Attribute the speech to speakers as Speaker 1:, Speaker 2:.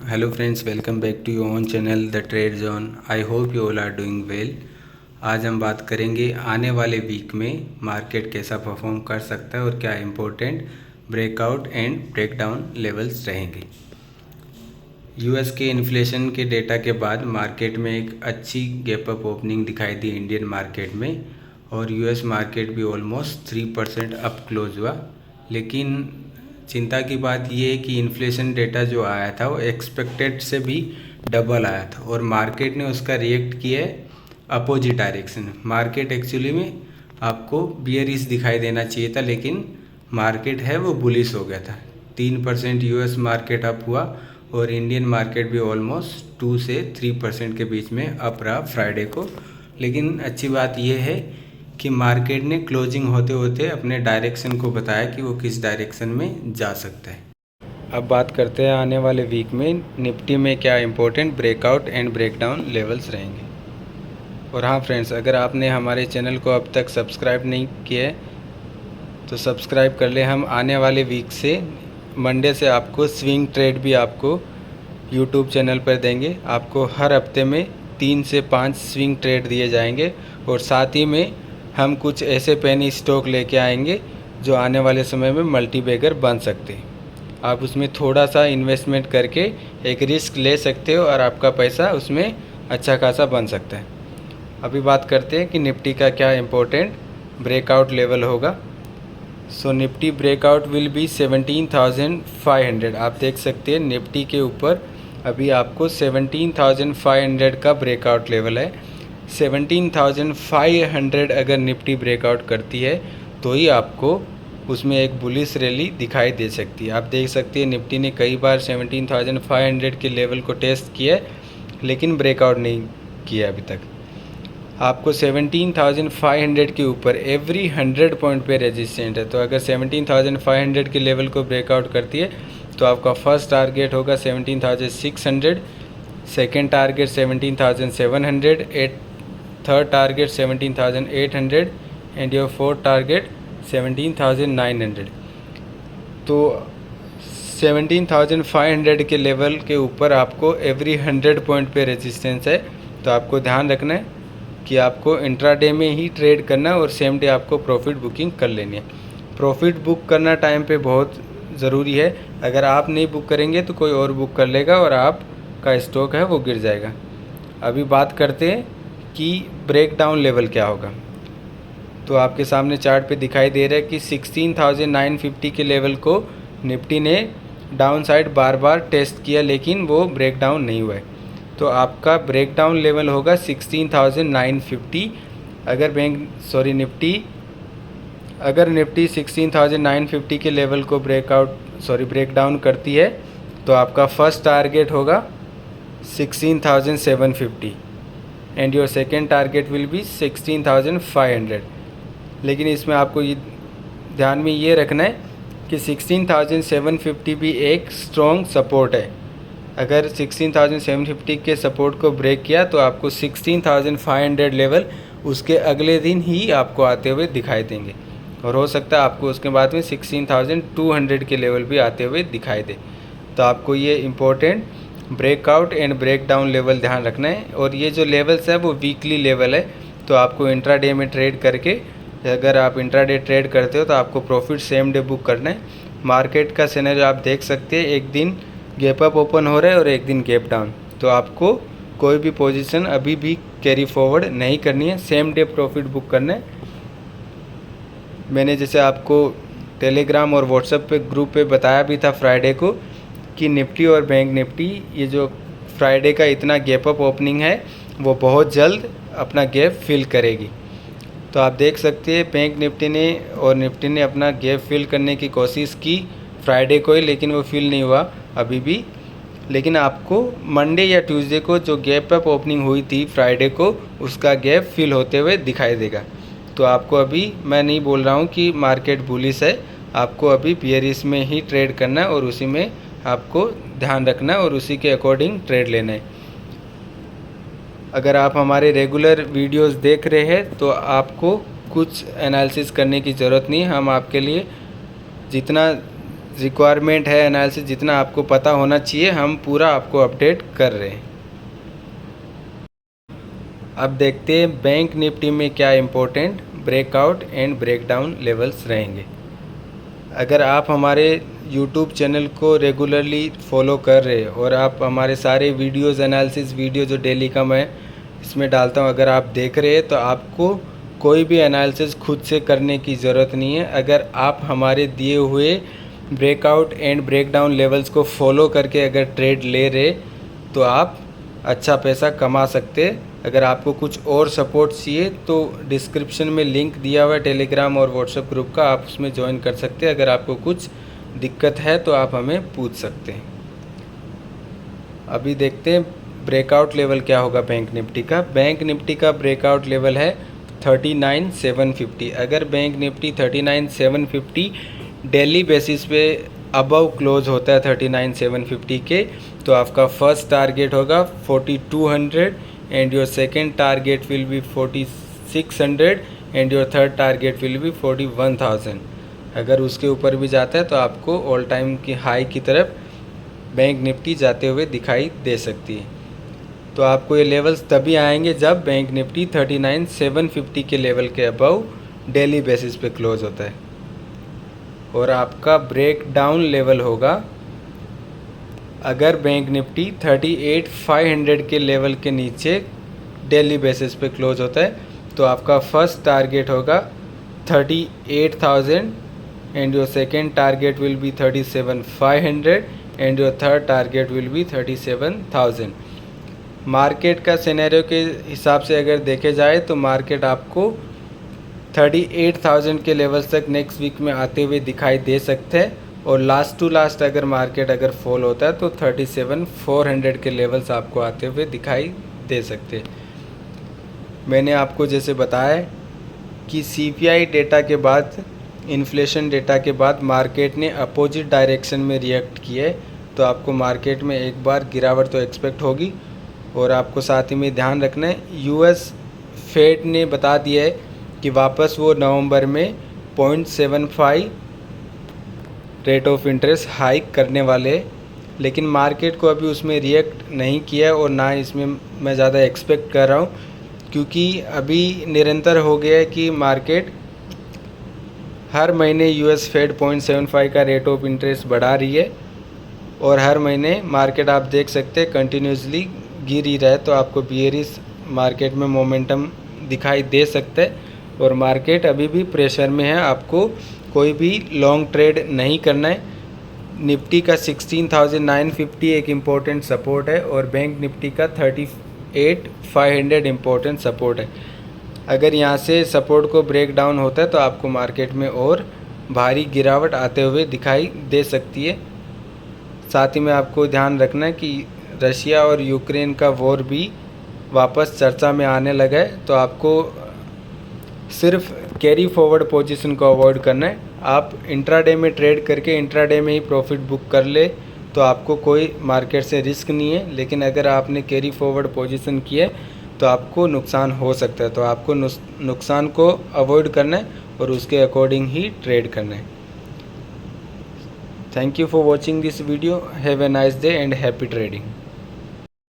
Speaker 1: Hello friends, welcome back to your own channel The Trade Zone. I hope you all are doing well. आज हम बात करेंगे आने वाले वीक में मार्केट कैसा परफॉर्म कर सकता है और क्या important breakout and breakdown levels रहेंगे। यूएस के इन्फ्लेशन के डेटा के बाद मार्केट में एक अच्छी गैप अप ओपनिंग दिखाई दी इंडियन मार्केट में और यूएस मार्केट भी ऑलमोस्ट 3% अप क्लोज हुआ। लेकिन चिंता की बात यह है कि इन्फ्लेशन डेटा जो आया था वो एक्सपेक्टेड से भी डबल आया था और मार्केट ने उसका रिएक्ट किया है अपोजिट डायरेक्शन। मार्केट एक्चुअली में आपको बियरिश दिखाई देना चाहिए था, लेकिन मार्केट है वो बुलिश हो गया था। 3% यूएस मार्केट अप हुआ और इंडियन मार्केट भी ऑलमोस्ट 2 से 3% के बीच में अप रहा फ्राइडे को। लेकिन अच्छी बात यह है कि मार्केट ने क्लोजिंग होते होते अपने डायरेक्शन को बताया कि वो किस डायरेक्शन में जा सकता है। अब बात करते हैं आने वाले वीक में निफ्टी में क्या important breakout and breakdown levels रहेंगे। और हाँ फ्रेंड्स, अगर आपने हमारे चैनल को अब तक सब्सक्राइब नहीं किया है तो सब्सक्राइब कर ले। हम आने वाले वीक से मंडे से आपको स्विंग ट्रेड भी आपको यूट्यूब चैनल पर देंगे। आपको हर हफ्ते में 3 से 5 स्विंग ट्रेड दिए जाएंगे और साथ ही में हम कुछ ऐसे पेनी स्टॉक लेके आएंगे जो आने वाले समय में मल्टीबैगर बन सकते हैं। आप उसमें थोड़ा सा इन्वेस्टमेंट करके एक रिस्क ले सकते हो और आपका पैसा उसमें अच्छा खासा बन सकता है। अभी बात करते हैं कि निफ्टी का क्या इम्पोर्टेंट ब्रेकआउट लेवल होगा। सो निफ्टी ब्रेकआउट विल बी 17,500। आप देख सकते हैं निफ्टी के ऊपर अभी आपको 17,500 का ब्रेकआउट लेवल है। 17,500 अगर निफ्टी ब्रेकआउट करती है तो ही आपको उसमें एक बुलिश रैली दिखाई दे सकती है। आप देख सकते हैं निफ्टी ने कई बार 17,500 के लेवल को टेस्ट किया लेकिन ब्रेकआउट नहीं किया अभी तक। आपको 17,500 के ऊपर एवरी 100 पॉइंट पे रेजिस्टेंट है। तो अगर 17,500 के लेवल को ब्रेकआउट करती है तो आपका फर्स्ट टारगेट होगा 17,600, second target 17,700, third target 17,800 and your fourth target 17,900। तो 17,500 के लेवल के ऊपर आपको एवरी 100 पॉइंट पे रेजिस्टेंस है। तो आपको ध्यान रखना है कि आपको इंट्राडे में ही ट्रेड करना है और सेम डे आपको प्रॉफिट बुकिंग कर लेनी है। प्रॉफिट बुक करना टाइम पे बहुत ज़रूरी है। अगर आप नहीं बुक करेंगे तो कोई और बुक कर लेगा और आपका स्टॉक है वो गिर जाएगा। अभी बात करते हैं कि ब्रेक डाउन लेवल क्या होगा। तो आपके सामने चार्ट पे दिखाई दे रहा है कि 16,950 के लेवल को निफ्टी ने डाउन साइड बार बार टेस्ट किया लेकिन वो ब्रेक डाउन नहीं हुआ है। तो आपका ब्रेक डाउन लेवल होगा 16,950। अगर निफ्टी 16,950 के लेवल को ब्रेक डाउन करती है तो आपका फर्स्ट टारगेट होगा 16,750 and your second target will be 16,500। लेकिन इसमें आपको ये ध्यान में ये रखना है कि 16,750 भी एक स्ट्रॉन्ग सपोर्ट है। अगर 16,750 के सपोर्ट को ब्रेक किया तो आपको 16,500 लेवल उसके अगले दिन ही आपको आते हुए दिखाई देंगे और हो सकता है आपको उसके बाद में 16,200 के लेवल भी आते हुए दिखाई दे। तो आपको ये important breakout and break down level ध्यान रखना है। और ये जो लेवल्स है वो वीकली लेवल है। तो आपको इंट्राडे में ट्रेड करके, अगर आप इंट्राडे ट्रेड करते हो तो आपको प्रॉफिट सेम डे बुक करना है। मार्केट का सिनेरियो आप देख सकते हैं, एक दिन गैप अप ओपन हो रहा है और एक दिन गैप डाउन। तो आपको कोई भी पोजीशन अभी भी कैरी फॉरवर्ड नहीं करनी है, सेम डे प्रॉफिट बुक करना है। मैंने जैसे आपको टेलीग्राम और व्हाट्सएप पे ग्रुप पे बताया भी था फ्राइडे को कि निफ्टी और बैंक निफ्टी ये जो फ्राइडे का इतना गैप अप ओपनिंग है वो बहुत जल्द अपना गैप फिल करेगी। तो आप देख सकते हैं बैंक निफ्टी ने अपना गैप फिल करने की कोशिश की फ्राइडे को ही, लेकिन वो फिल नहीं हुआ अभी भी। लेकिन आपको मंडे या ट्यूसडे को जो गैप अप ओपनिंग हुई थी फ्राइडे को, उसका गैप फिल होते हुए दिखाई देगा। तो आपको अभी मैं नहीं बोल रहा हूँ कि मार्केट बुलिश है, आपको अभी बियरिश में ही ट्रेड करना है और उसी में आपको ध्यान रखना है और उसी के अकॉर्डिंग ट्रेड लेना है। अगर आप हमारे रेगुलर वीडियोस देख रहे हैं तो आपको कुछ एनालिसिस करने की ज़रूरत नहीं है। हम आपके लिए जितना रिक्वायरमेंट है एनालिसिस जितना आपको पता होना चाहिए हम पूरा आपको अपडेट कर रहे हैं। अब देखते हैं बैंक निफ्टी में क्या important breakout and breakdown levels रहेंगे। अगर आप हमारे यूट्यूब चैनल को रेगुलरली फॉलो कर रहे हैं और आप हमारे सारे वीडियोस एनालिसिस वीडियो जो डेली का मैं इसमें डालता हूं अगर आप देख रहे हैं तो आपको कोई भी एनालिसिस खुद से करने की ज़रूरत नहीं है। अगर आप हमारे दिए हुए ब्रेकआउट एंड ब्रेकडाउन लेवल्स को फॉलो करके अगर ट्रेड ले रहे तो आप अच्छा पैसा कमा सकते। अगर आपको कुछ और सपोर्ट चाहिए तो डिस्क्रिप्शन में लिंक दिया हुआ है टेलीग्राम और व्हाट्सएप ग्रुप का, आप उसमें ज्वाइन कर सकते हैं। अगर आपको कुछ दिक्कत है तो आप हमें पूछ सकते हैं। अभी देखते हैं ब्रेकआउट लेवल क्या होगा बैंक निफ्टी का। बैंक निफ्टी का ब्रेकआउट लेवल है 39,750। अगर बैंक निफ्टी 39,750 डेली बेसिस पे अबव क्लोज होता है 39,750 के तो आपका फर्स्ट टारगेट होगा 4200 and your second target will be 4600 and your third target will be 41,000। अगर उसके ऊपर भी जाता है तो आपको ऑल टाइम की हाई की तरफ बैंक निफ्टी जाते हुए दिखाई दे सकती है। तो आपको ये लेवल्स तभी आएंगे जब बैंक निफ्टी 39,750 के लेवल के अबव डेली बेसिस पे क्लोज होता है। और आपका ब्रेक डाउन लेवल होगा अगर बैंक निफ्टी 38,500 के लेवल के नीचे डेली बेसिस पे क्लोज होता है तो आपका फर्स्ट टारगेट होगा 38,000 and your second target will be 37,500 and your third target will be 37,000। Market का सिनेरियो के हिसाब से अगर देखे जाए तो मार्केट आपको 38,000 के लेवल्स तक नेक्स्ट वीक में आते हुए दिखाई दे सकते हैं और लास्ट टू लास्ट अगर मार्केट अगर फॉल होता है तो 37,400 के लेवल्स आपको आते हुए दिखाई दे सकते हैं। मैंने आपको जैसे बताया कि CPI डेटा के बाद इन्फ्लेशन डेटा के बाद मार्केट ने अपोजिट डायरेक्शन में रिएक्ट किया है तो आपको मार्केट में एक बार गिरावट तो एक्सपेक्ट होगी। और आपको साथ ही में ध्यान रखना है US फेड ने बता दिया है कि वापस वो नवंबर में 0.75 रेट ऑफ इंटरेस्ट हाइक करने वाले, लेकिन मार्केट को अभी उसमें रिएक्ट नहीं किया है और ना इसमें मैं ज़्यादा एक्सपेक्ट कर रहा हूँ क्योंकि अभी निरंतर हो गया है कि मार्केट हर महीने US फेड 0.75 का रेट ऑफ इंटरेस्ट बढ़ा रही है और हर महीने मार्केट आप देख सकते हैं कंटिन्यूसली गिर ही रहा है। तो आपको बियरिश मार्केट में मोमेंटम दिखाई दे सकता है और मार्केट अभी भी प्रेशर में है। आपको कोई भी लॉन्ग ट्रेड नहीं करना है। निफ्टी का 16,950 एक इम्पोर्टेंट सपोर्ट है और बैंक निफ्टी का 38,500 इम्पोर्टेंट सपोर्ट है। अगर यहाँ से सपोर्ट को ब्रेक डाउन होता है तो आपको मार्केट में और भारी गिरावट आते हुए दिखाई दे सकती है। साथ ही में आपको ध्यान रखना है कि रशिया और यूक्रेन का वॉर भी वापस चर्चा में आने लगा है तो आपको सिर्फ कैरी फॉरवर्ड पोजीशन को अवॉइड करना है। आप इंट्राडे में ट्रेड करके इंट्राडे में ही प्रॉफिट बुक कर ले तो आपको कोई मार्केट से रिस्क नहीं है, लेकिन अगर आपने कैरी फॉरवर्ड पोजीशन किया तो आपको नुकसान हो सकता है। तो आपको नुकसान को अवॉइड करना है और उसके अकॉर्डिंग ही ट्रेड करना है। Thank you for watching this video. Have a nice day and happy trading.